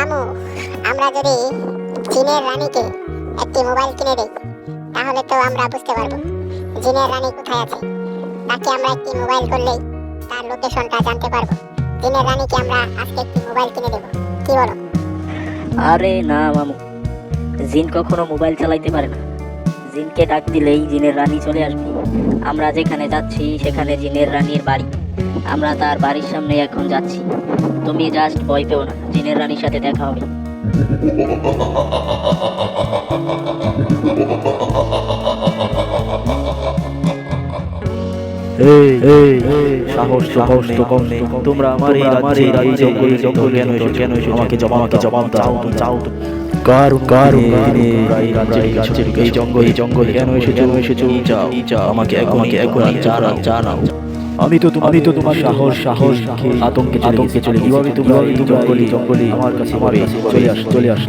মামু, আমরা যদি জিনের রানীকে একটি মোবাইল কিনে দেই তাহলে তো আমরা বুঝতে পারবো জিনের রানী কোথায় আছে। তাকে আমরা একটি মোবাইল করলেই তার লোকেশনটা জানতে পারবো। জিনের রানীকে আমরা আজকে একটি মোবাইল কিনে দেবো, কি বলো? আরে না মামু, জিন কখনো মোবাইল চালাইতে পারে না। জিনকে ডাক দিলেই জিনের রানী চলে আসবে। আমরা যেখানে যাচ্ছি সেখানে জিনের রানীর বাড়ি। আমরা তার বাড়ির সামনে এখন যাচ্ছি। তুমি জাস্ট ভয় পেও না, জিনের রানীর সাথে দেখা হবে। সাহস তো কম নেই। তোমরা আমার এই রাজ্যে জঙ্গলে কেন এসেছো? আমাকে জবাব দাও। কার এই জঙ্গলে কেন এসেছো? যাও আমাকে এখন জানাও। আমি তো তোমার সাহস আতঙ্কে চলে কিভাবে তুমি জঙ্গলে আমার কাছে চলে আস।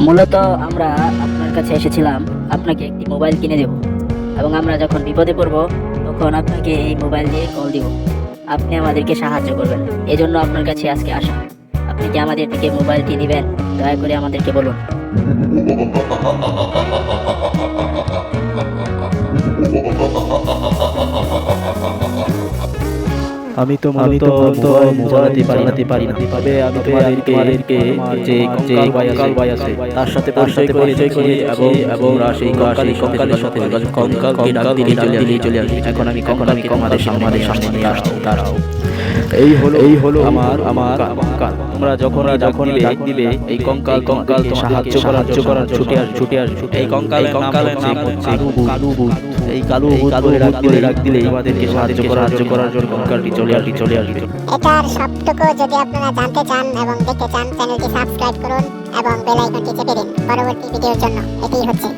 মূলত আমরা আপনার কাছে এসেছিলাম আপনাকে একটি মোবাইল কিনে দেব, এবং আমরা যখন বিপদে পড়ব তখন আপনাকে এই মোবাইল দিয়ে কল দিব। আপনি আমাদেরকে সাহায্য করবেন, এজন্য আপনার কাছে আজকে আসা। আপনি কি আমাদের থেকে মোবাইলটি নেবেন? দয়া করে আমাদেরকে বলুন। আমি তো বোঝাতে পারি না, তবে আমি তোমাদেরকে যে কঙ্কাল ভাই আছে তার সাথে পরিচয় করে এবং সেই কঙ্কালের সাথে কঙ্কালকে ডাক দিলেই চলে আসবে। এখন আমি কঙ্কালকে তোমাদের সামনে নিয়ে আসছি। দাঁড়াও, এই হলো আমার কঙ্কাল। তোমরা যখন ডাক দিবে এই কঙ্কালকে সাহায্য করার ছুটে আসবে। এই কঙ্কালের নাম হচ্ছে কালু ভূত। এই কালু ভূত ডাক দিলে আমাদেরকে সাহায্য করার জন্য কঙ্কালটি চলে আসবে। এটার সবটুকু যদি আপনারা জানতে চান এবং দেখতে চান, চ্যানেলটি সাবস্ক্রাইব করুন এবং বেল আইকনটি চেপে দিন পরবর্তী ভিডিওর জন্য। এটাই হচ্ছে